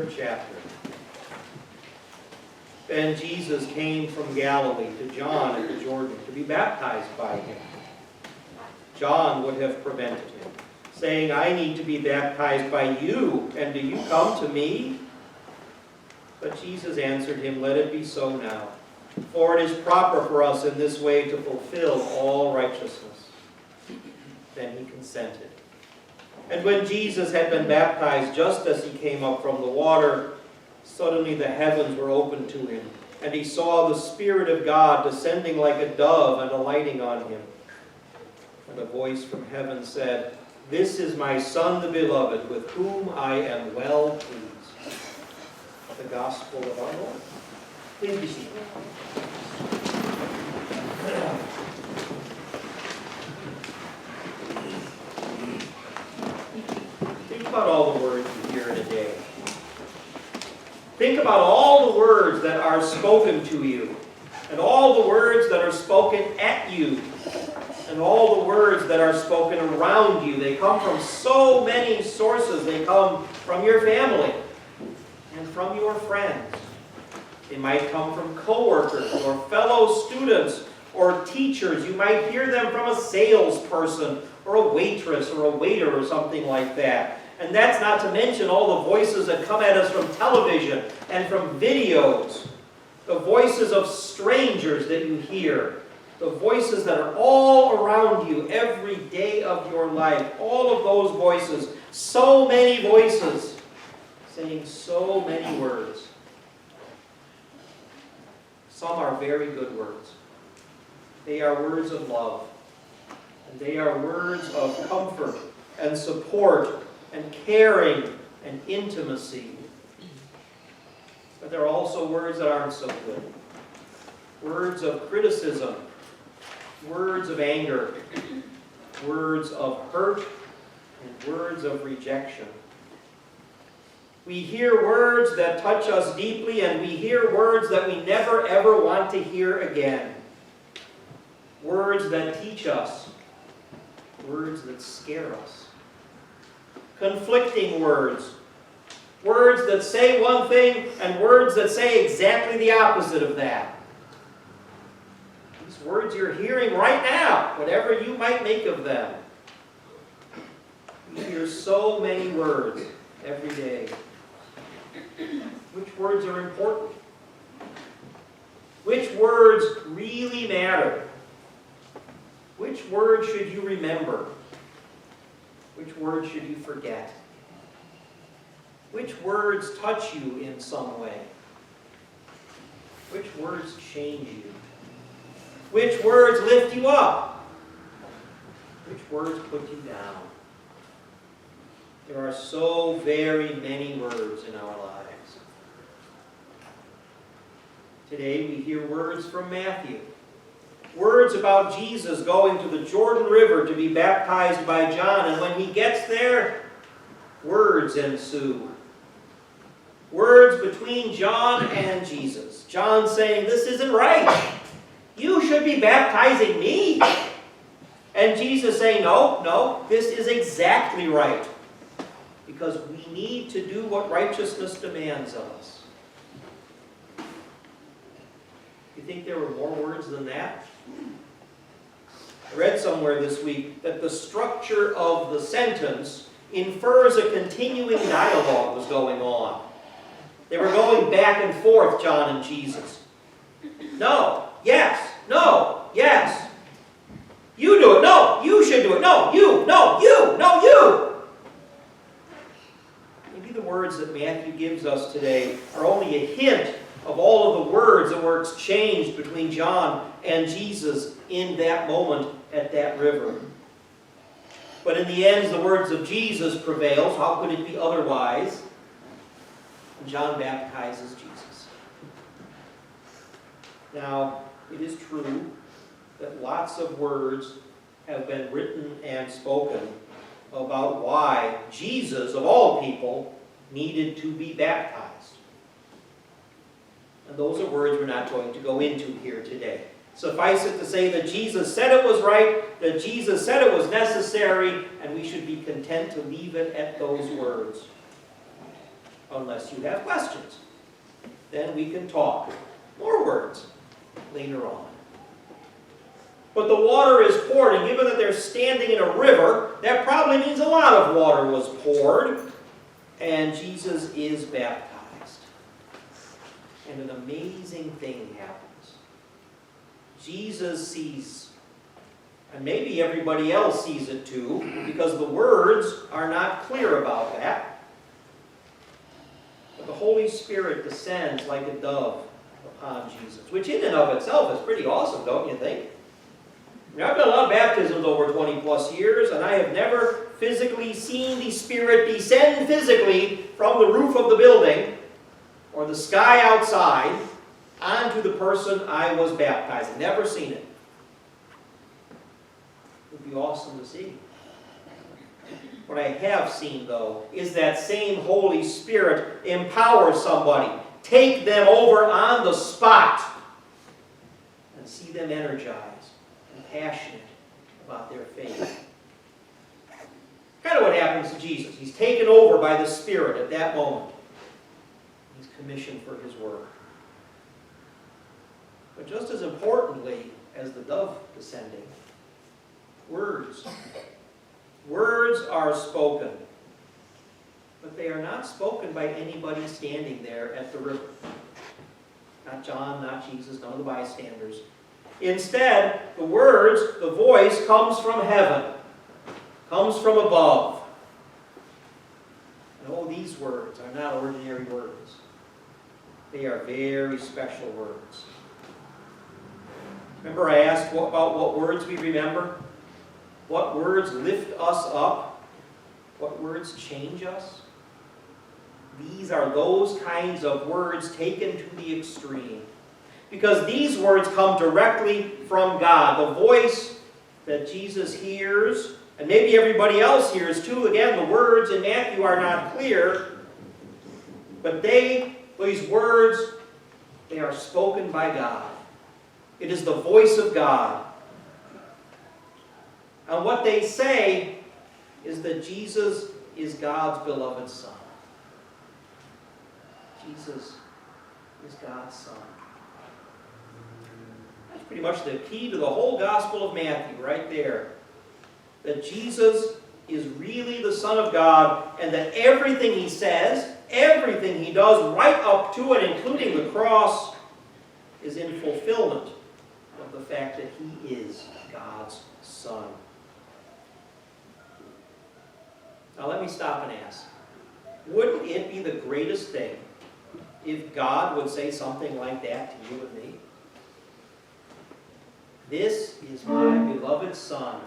3rd chapter. Then Jesus came from Galilee to John at the Jordan to be baptized by him. John would have prevented him, saying, I need to be baptized by you, and do you come to me? But Jesus answered him, let it be so now, for it is proper for us in this way to fulfill all righteousness. Then he consented. And when Jesus had been baptized, just as he came up from the water, suddenly the heavens were opened to him, and he saw the Spirit of God descending like a dove and alighting on him. And a voice from heaven said, This is my Son, the Beloved, with whom I am well pleased. The Gospel of our Lord. Please be seated. Think about all the words you hear in a day. Think about all the words that are spoken to you, and all the words that are spoken at you, and all the words that are spoken around you. They come from so many sources. They come from your family and from your friends. They might come from coworkers or fellow students or teachers. You might hear them from a salesperson or a waitress or a waiter or something like that. And that's not to mention all the voices that come at us from television and from videos. The voices of strangers that you hear. The voices that are all around you every day of your life. All of those voices. So many voices saying so many words. Some are very good words. They are words of love. And they are words of comfort and support and caring and intimacy. But there are also words that aren't so good. Words of criticism. Words of anger. Words of hurt. And words of rejection. We hear words that touch us deeply, and we hear words that we never ever want to hear again. Words that teach us. Words that scare us. Conflicting words. Words that say one thing and words that say exactly the opposite of that. These words you're hearing right now, whatever you might make of them. We hear so many words every day. Which words are important? Which words really matter? Which words should you remember? Which words should you forget? Which words touch you in some way? Which words change you? Which words lift you up? Which words put you down? There are so very many words in our lives. Today we hear words from Matthew. Words about Jesus going to the Jordan River to be baptized by John. And when he gets there, words ensue. Words between John and Jesus. John saying, this isn't right. You should be baptizing me. And Jesus saying, no, this is exactly right. Because we need to do what righteousness demands of us. You think there were more words than that? I read somewhere this week that the structure of the sentence infers a continuing dialogue was going on. They were going back and forth, John and Jesus. No, yes, no, yes. You do it, no, you should do it, no, you, no, you, no, you. Maybe the words that Matthew gives us today are only a hint of all of the words that were exchanged between John and Jesus in that moment at that river. But in the end, the words of Jesus prevails. How could it be otherwise? And John baptizes Jesus. Now, it is true that lots of words have been written and spoken about why Jesus, of all people, needed to be baptized. And those are words we're not going to go into here today. Suffice it to say that Jesus said it was right, that Jesus said it was necessary, and we should be content to leave it at those words. unless you have questions. Then we can talk more words later on. But the water is poured, and given that they're standing in a river, that probably means a lot of water was poured, and Jesus is baptized. And an amazing thing happens. Jesus sees, and maybe everybody else sees it too, because the words are not clear about that. But the Holy Spirit descends like a dove upon Jesus, which in and of itself is pretty awesome, don't you think? I've done a lot of baptisms over 20 plus years, and I have never physically seen the Spirit descend physically from the roof of the building or the sky outside onto the person I was baptizing. Never seen it. It would be awesome to see. What I have seen, though, is that same Holy Spirit empower somebody, take them over on the spot, and see them energized and passionate about their faith. Kind of what happens to Jesus. He's taken over by the Spirit at that moment. He's commissioned for his work. But just as importantly as the dove descending, words. Words are spoken. But they are not spoken by anybody standing there at the river. Not John, not Jesus, none of the bystanders. Instead, the words, the voice, comes from heaven. Comes from above. And oh, these words are not ordinary words. They are very special words. Remember I asked about what words we remember? What words lift us up? What words change us? These are those kinds of words taken to the extreme. Because these words come directly from God. The voice that Jesus hears, and maybe everybody else hears too. Again, the words in Matthew are not clear. But these words, they are spoken by God. It is the voice of God. And what they say is that Jesus is God's beloved Son. Jesus is God's Son. That's pretty much the key to the whole Gospel of Matthew right there. That Jesus is really the Son of God, and that everything he says, everything he does, right up to and including the cross, is in fulfillment of the fact that he is God's Son. Now let me stop and ask, wouldn't it be the greatest thing if God would say something like that to you and me? This is my beloved Son.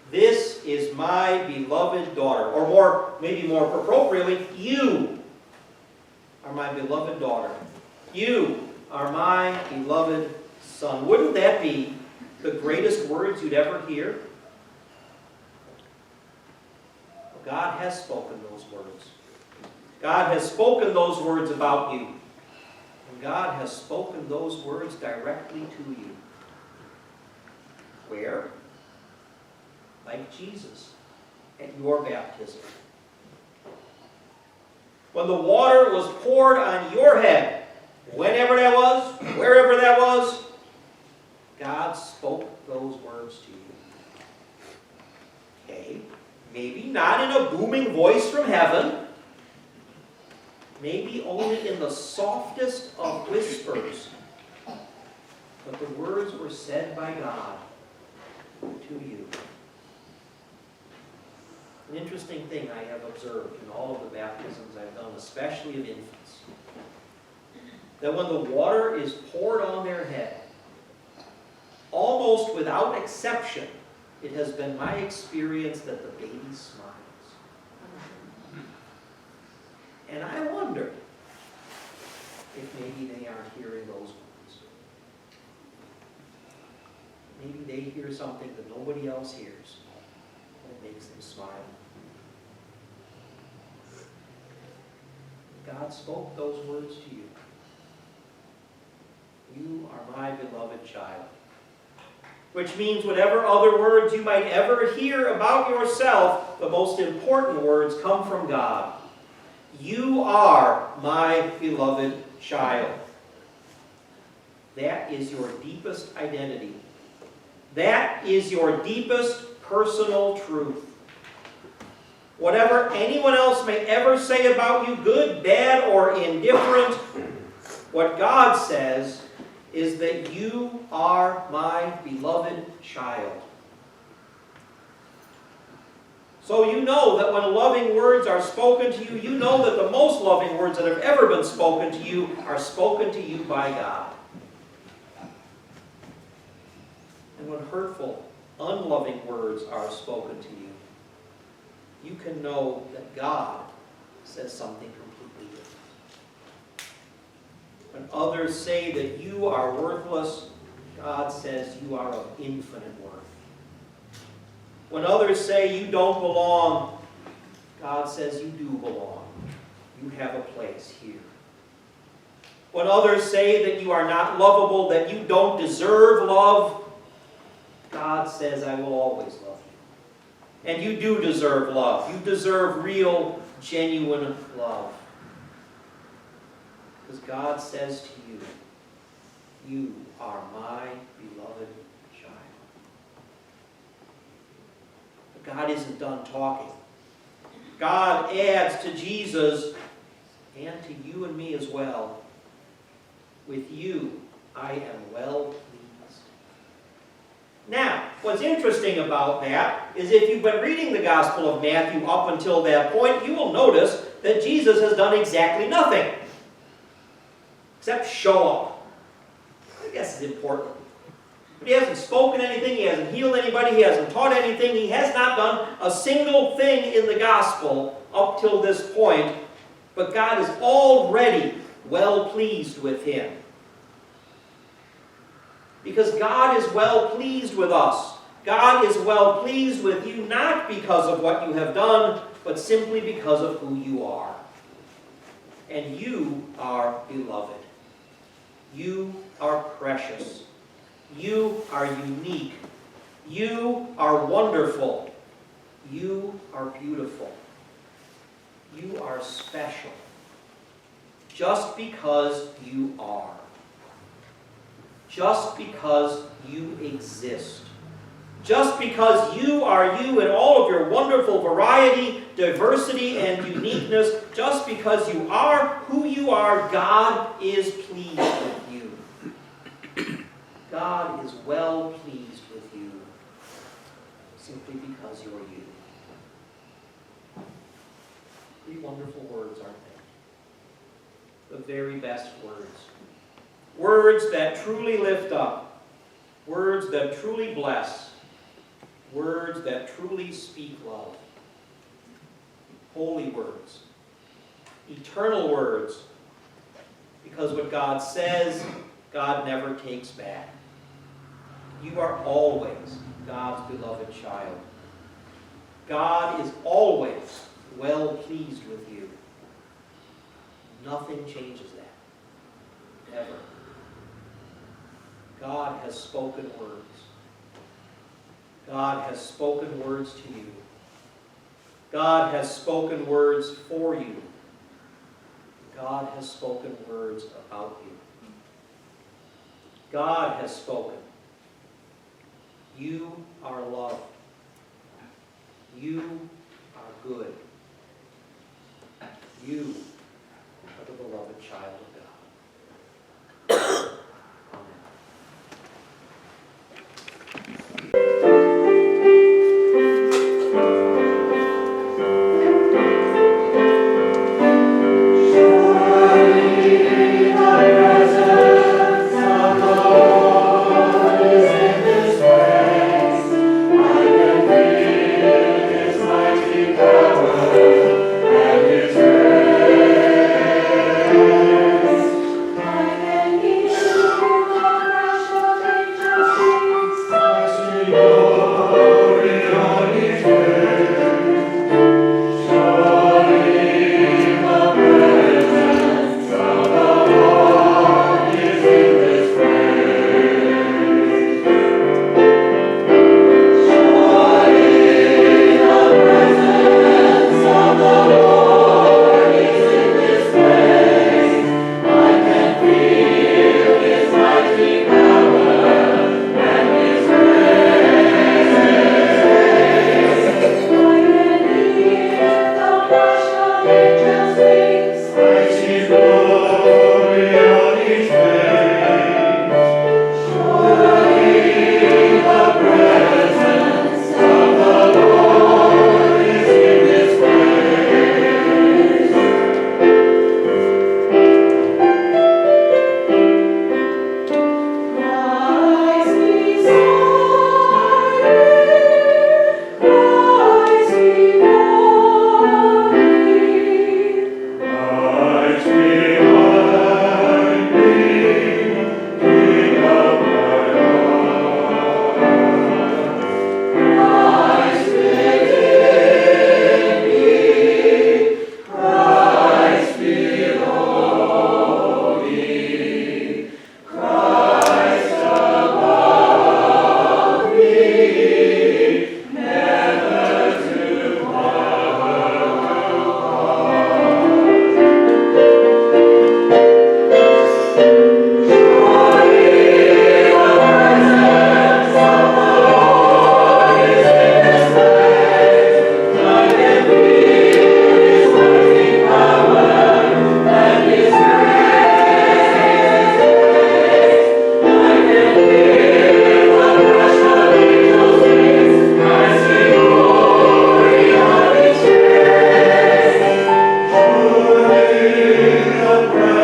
This is my beloved daughter. Or maybe more appropriately, you are my beloved daughter. You are my beloved Son. Wouldn't that be the greatest words you'd ever hear? God has spoken those words. God has spoken those words about you. And God has spoken those words directly to you. Where? Like Jesus, at your baptism. When the water was poured on your head, whenever that was, wherever that was, God spoke those words to you. Okay? Maybe not in a booming voice from heaven. Maybe only in the softest of whispers. But the words were said by God to you. An interesting thing I have observed in all of the baptisms I've done, especially of infants, that when the water is poured on their head, almost without exception, it has been my experience that the baby smiles. And I wonder if maybe they aren't hearing those words. Maybe they hear something that nobody else hears, and it makes them smile. God spoke those words to you. You are my beloved child. Which means whatever other words you might ever hear about yourself, the most important words come from God. You are my beloved child. That is your deepest identity. That is your deepest personal truth. Whatever anyone else may ever say about you, good, bad, or indifferent, what God says is that you are my beloved child. So you know that when loving words are spoken to you, you know that the most loving words that have ever been spoken to you are spoken to you by God. And when hurtful, unloving words are spoken to you, you can know that God says something completely different. When others say that you are worthless, God says you are of infinite worth. When others say you don't belong, God says you do belong. You have a place here. When others say that you are not lovable, that you don't deserve love, God says, I will always love you. And you do deserve love. You deserve real, genuine love. Because God says to you, you are my beloved child. But God isn't done talking. God adds to Jesus, and to you and me as well, with you I am well pleased. Now, what's interesting about that is if you've been reading the Gospel of Matthew up until that point, you will notice that Jesus has done exactly nothing except show up. I guess it's important. But he hasn't spoken anything, he hasn't healed anybody, he hasn't taught anything, he has not done a single thing in the Gospel up till this point, but God is already well pleased with him. Because God is well pleased with us. God is well pleased with you not because of what you have done, but simply because of who you are. And you are beloved. You are precious. You are unique. You are wonderful. You are beautiful. You are special. Just because you are. Just because you exist. Just because you are you in all of your wonderful variety, diversity, and uniqueness, just because you are who you are, God is pleased with you. God is well pleased with you simply because you're you. Three wonderful words, aren't they? The very best words. Words that truly lift up. Words that truly bless. Words that truly speak love. Holy words. Eternal words. Because what God says, God never takes back. You are always God's beloved child. God is always well pleased with you. Nothing changes that. Ever. God has spoken words. God has spoken words to you. God has spoken words for you. God has spoken words about you. God has spoken. You are loved. You are good. You are the beloved child of God. King of